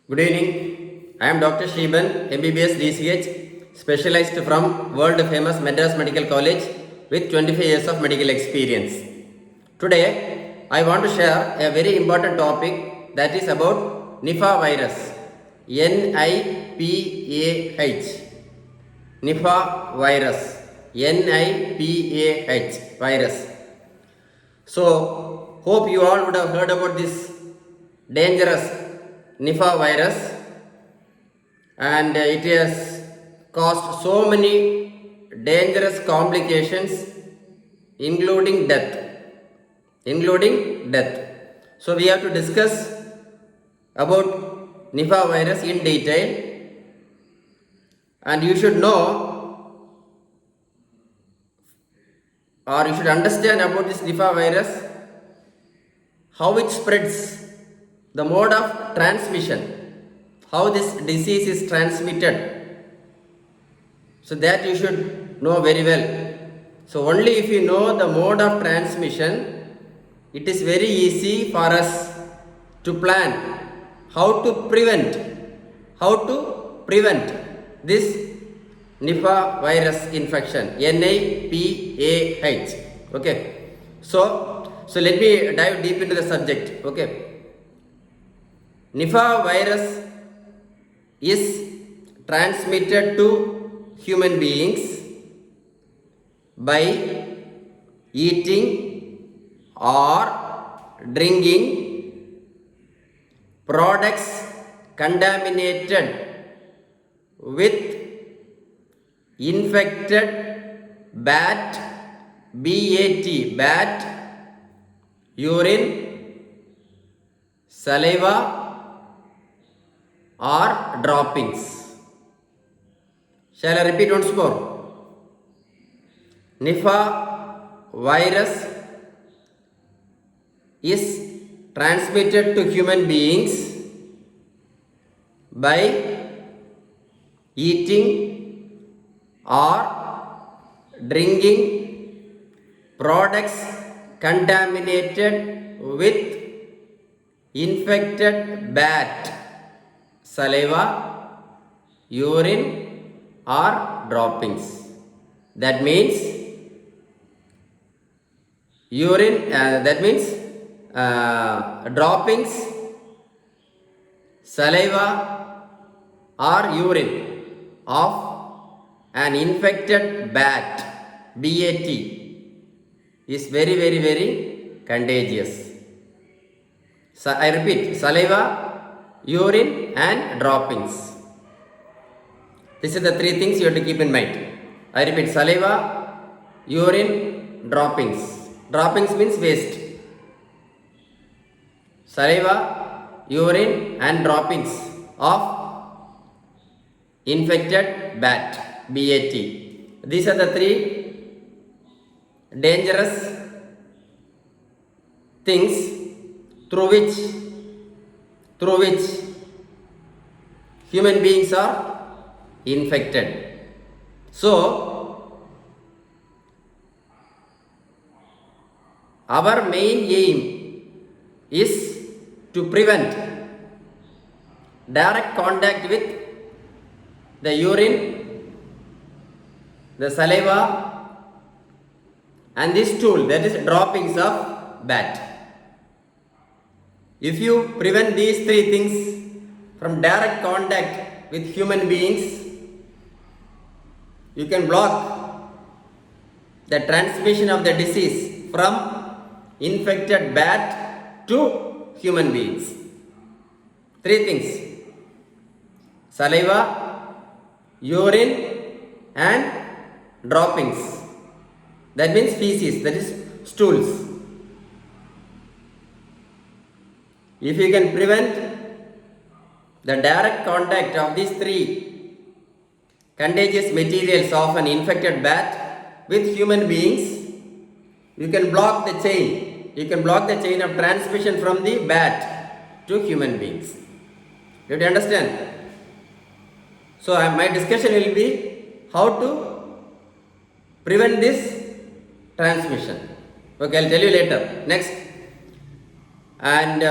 Good evening. I am Dr. Shriban, MBBS DCH, specialized from world famous Madras Medical College with 25 years of medical experience. Today, I want to share a very important topic that is about Nipah virus. NIPAH. Nipah virus. NIPAH virus. So, hope you all would have heard about this dangerous Nipah virus, and it has caused so many dangerous complications, including death. So, we have to discuss about Nipah virus in detail, and you should know or you should understand about this Nipah virus, how it spreads, the mode of transmission, how this disease is transmitted. So that you should know very well. So only if you know the mode of transmission, it is very easy for us to plan how to prevent this Nipah virus infection, NIPAH. Okay. So let me dive deep into the subject. Okay. Nipah virus is transmitted to human beings by eating or drinking products contaminated with infected bat, urine, saliva, or droppings. Shall I repeat once more? Nipah virus is transmitted to human beings by eating or drinking products contaminated with infected bat, saliva, urine, or droppings. That means droppings, saliva, or urine of an infected bat, is very, very, very contagious. So I repeat, saliva, urine, and droppings. These are the three things you have to keep in mind. I repeat, saliva, urine, droppings. Droppings means waste. Saliva, urine, and droppings of infected bat, These are the three dangerous things through which human beings are infected. So, our main aim is to prevent direct contact with the urine, the saliva, and this stool, that is droppings of bat. If you prevent these three things from direct contact with human beings, you can block the transmission of the disease from infected bat to human beings. Three things: saliva, urine, and droppings. That means feces, that is stools. If you can prevent the direct contact of these three contagious materials of an infected bat with human beings, you can block the chain. You can block the chain of transmission from the bat to human beings. Do you understand? So my discussion will be how to prevent this transmission. Okay, I'll tell you later. Next. And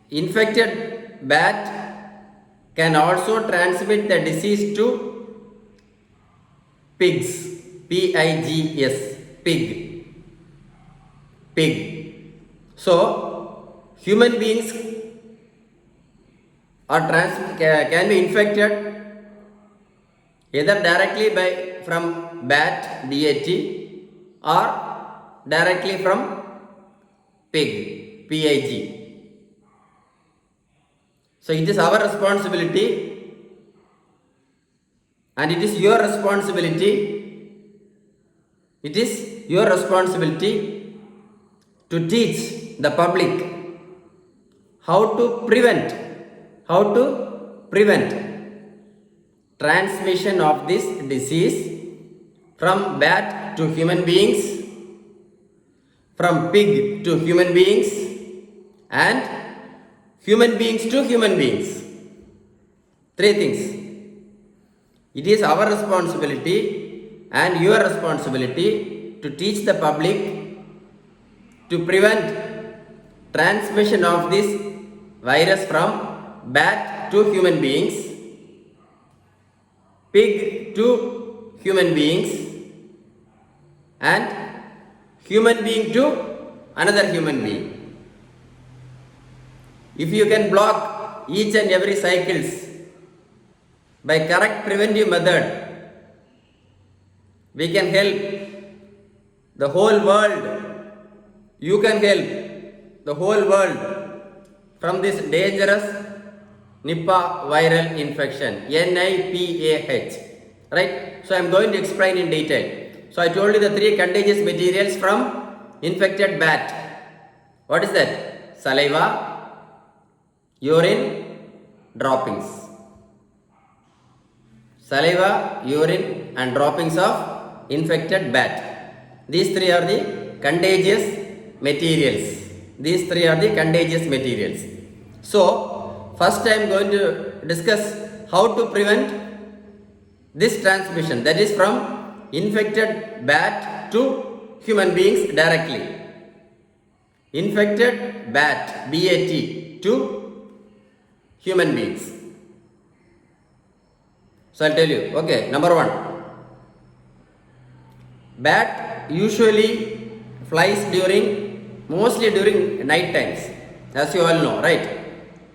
infected bat can also transmit the disease to pigs. Pigs. Pig. Pig. So, human beings can be infected either directly from bat, BAT, or directly from pig, PIG. So it is our responsibility, and it is your responsibility. It is your responsibility to teach the public how to prevent transmission of this disease from bat to human beings, from pig to human beings, and human beings to human beings. Three things. It is our responsibility and your responsibility to teach the public to prevent transmission of this virus from bat to human beings, pig to human beings, and human being to another human being. If you can block each and every cycles by correct preventive method, we can help the whole world. You can help the whole world from this dangerous Nipah viral infection, NIPAH. Right? So I am going to explain in detail. So I told you the three contagious materials from infected bat. What is that? Saliva, urine, droppings. Saliva, urine, and droppings of infected bat. These three are the contagious materials. These three are the contagious materials. So, first I am going to discuss how to prevent this transmission, that is from infected bat to human beings directly. Infected bat, BAT, to human beings. So I'll tell you. Okay, number one. Bat usually flies mostly during night times, as you all know, right?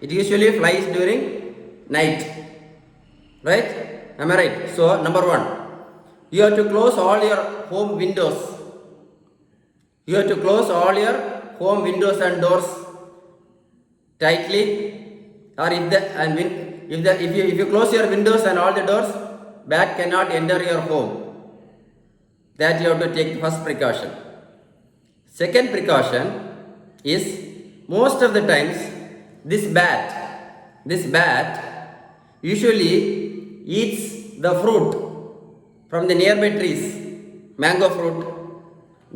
It usually flies during night, right? Am I right? So number one, you have to close all your home windows. You have to close all your home windows and doors tightly, or if you close your windows and all the doors, bat cannot enter your home. That you have to take the first precaution. Second precaution is, most of the times this bat usually eats the fruit from the nearby trees, mango fruit,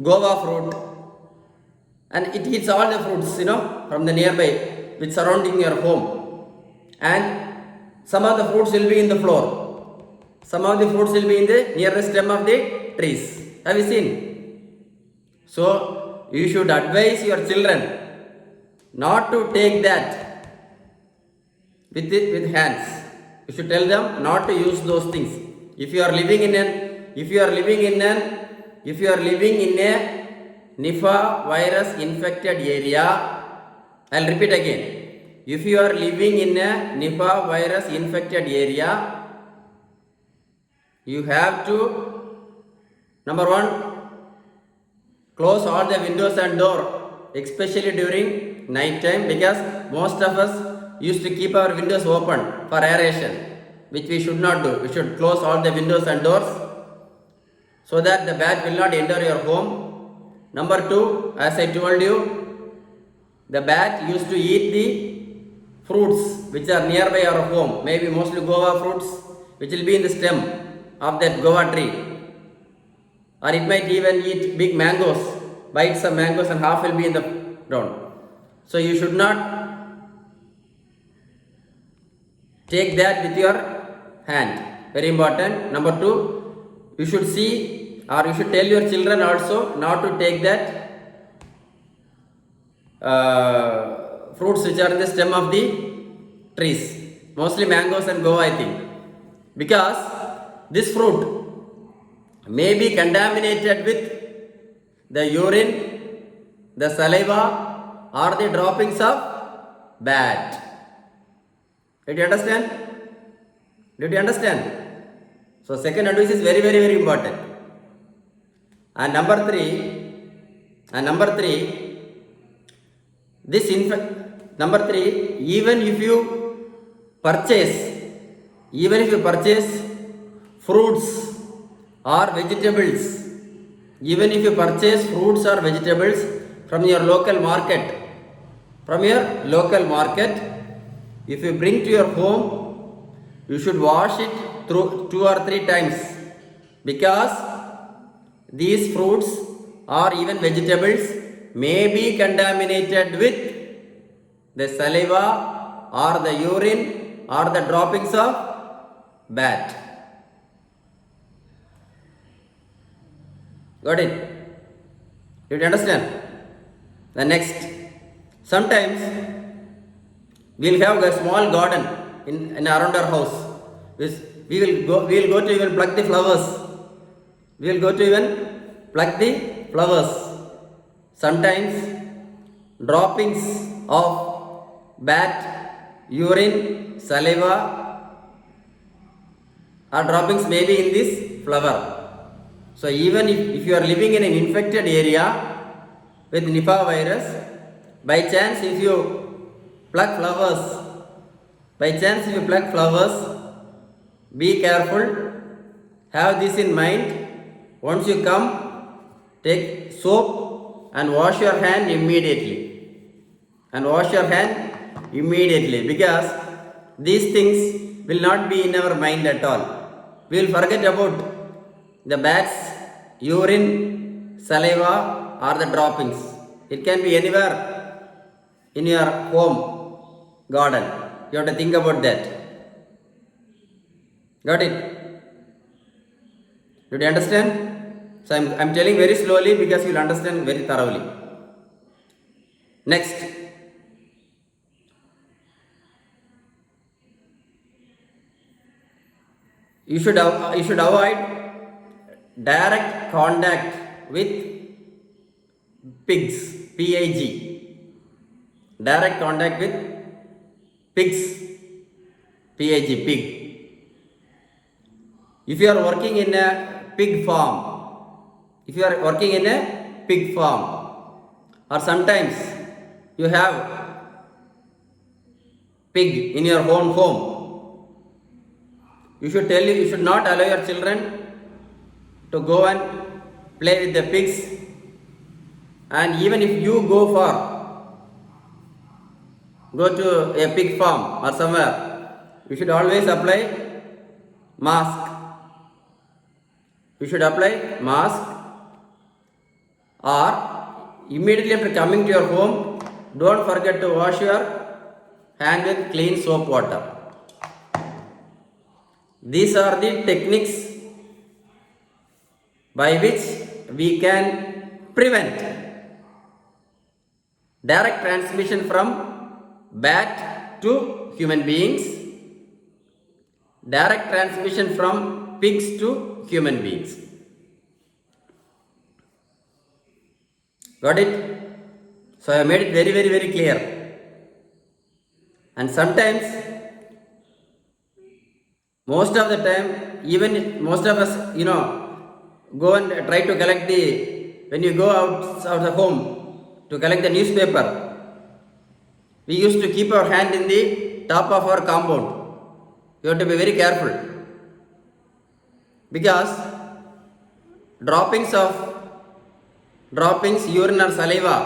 guava fruit, and it eats all the fruits, from the nearby which surrounding your home. And some of the fruits will be in the floor. Some of the fruits will be in the nearest stem of the trees. Have you seen? So, you should advise your children not to take that with hands. You should tell them not to use those things. If you are living in a Nipah virus infected area, I'll repeat again. If you are living in a Nipah virus infected area, you have to, number one, close all the windows and door, especially during night time, because most of us used to keep our windows open for aeration, which we should not do. We should close all the windows and doors so that the bat will not enter your home. Number two, as I told you, the bat used to eat the fruits which are nearby our home, maybe mostly guava fruits which will be in the stem of that guava tree, or it might even eat big mangoes, bite some mangoes and half will be in the ground. So you should not take that with your hand. Very important. Number two, you should see, or you should tell your children also not to take that fruits which are in the stem of the trees, mostly mangoes and guava, I think, because this fruit may be contaminated with the urine, the saliva, or the droppings of bat. Did you understand? Did you understand? So second advice is very, very, very important. And number three, even if you purchase fruits or vegetables, from your local market, if you bring to your home, you should wash it through 2 or 3 times, because these fruits or even vegetables may be contaminated with the saliva or the urine or the droppings of bat. Got it? Did you understand? The next, sometimes we'll have a small garden in around our house. We will go to even pluck the flowers. Sometimes droppings of bat, urine, saliva, or droppings may be in this flower. So even if you are living in an infected area with Nipah virus, by chance if you pluck flowers, be careful, have this in mind. Once you come, take soap and wash your hand immediately. Because these things will not be in our mind at all. We will forget about the bat's urine, saliva, or the droppings. It can be anywhere in your home garden. You have to think about that. Got it? Did you understand? So I'm telling very slowly because you will understand very thoroughly. Next, you should avoid direct contact with pigs, P-I-G. Direct contact with pigs, P-I-G, pig. If you are working in a pig farm, or sometimes you have pig in your own home, you should not allow your children to go and play with the pigs. And even if you go to a pig farm or somewhere, you should always apply mask. Or immediately after coming to your home, don't forget to wash your hand with clean soap water. These are the techniques by which we can prevent direct transmission from bat to human beings, direct transmission from pigs to human beings. Got it? So I have made it very, very, very clear. And sometimes, most of the time, even most of us, go and try to collect when you go out of the home to collect the newspaper, we used to keep our hand in the top of our compound. You have to be very careful, because droppings, urine or saliva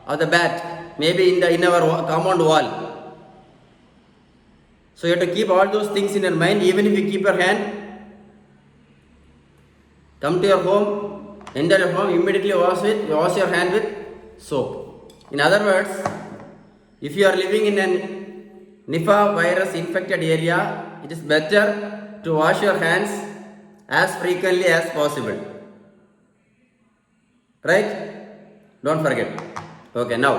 of the bat may be in our compound wall. So you have to keep all those things in your mind. Even if you keep your hand, come to your home, enter your home, immediately wash your hand with soap. In other words, if you are living in an Nipah virus infected area, it is better to wash your hands as frequently as possible. Right? Don't forget. Okay, now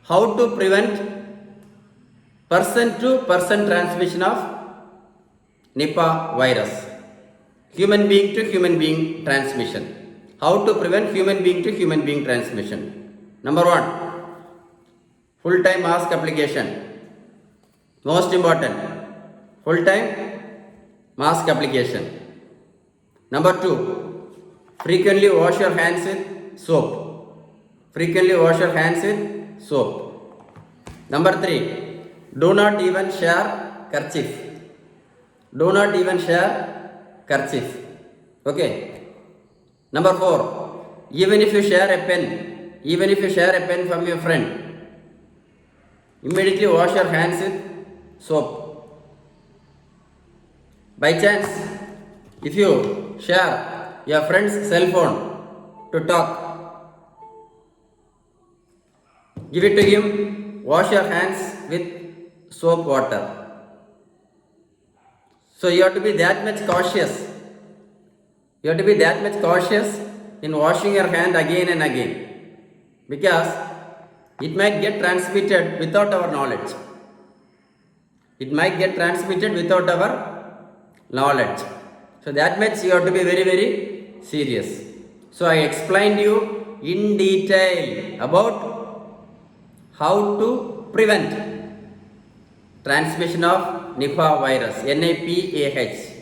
how to prevent person to person transmission of Nipah virus. Human being to human being transmission. How to prevent human being to human being transmission. Number 1, full-time mask application. Most important, full-time mask application. Number 2, frequently wash your hands with soap. Frequently wash your hands with soap. Number 3, do not even share kerchief. Do not even share kerchief. Okay. Number 4, even if you share a pen from your friend, immediately wash your hands with soap. By chance, if you share your friend's cell phone to talk, give it to him, wash your hands with soap water. So you have to be that much cautious. You have to be that much cautious in washing your hand again and again, because it might get transmitted without our knowledge. It might get transmitted without our knowledge. So that much you have to be very, very serious. So I explained you in detail about how to prevent transmission of Nipah virus, NIPAH.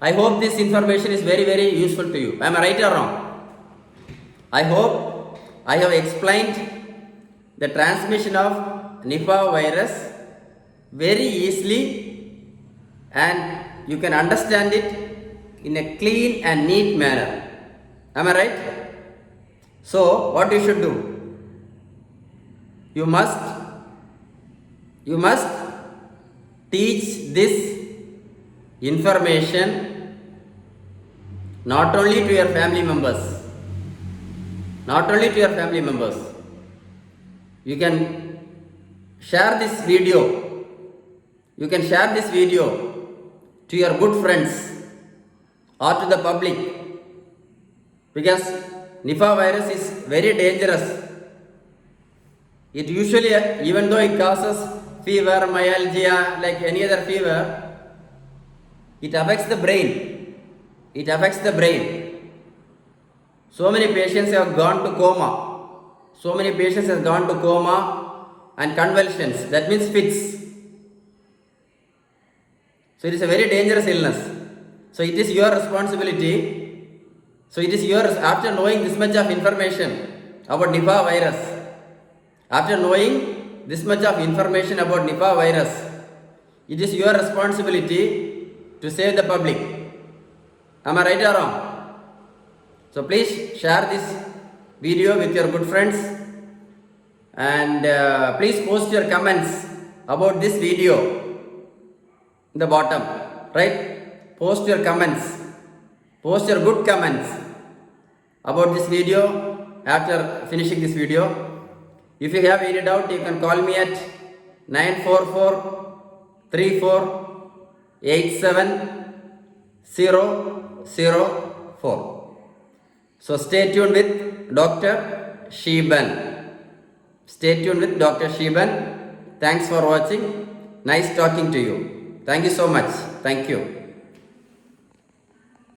I hope this information is very, very useful to you. Am I right or wrong? I hope I have explained the transmission of Nipah virus very easily and you can understand it in a clean and neat manner. Am I right? So, what you should do? You must teach this information not only to your family members, you can share this video, to your good friends or to the public, because Nipah virus is very dangerous. It usually, even though it causes fever, myalgia, like any other fever, it affects the brain. So many patients have gone to coma. And convulsions, that means fits. So it is a very dangerous illness. So it is your responsibility. After knowing this much of information about Nipah virus, it is your responsibility to save the public. Am I right or wrong? So please share this video with your good friends and please post your comments about this video in the bottom, right? Post your good comments about this video after finishing this video. If you have any doubt, you can call me at 944-3487-004. So stay tuned with Dr. Sheban. Thanks for watching. Nice talking to you. Thank you so much. Thank you.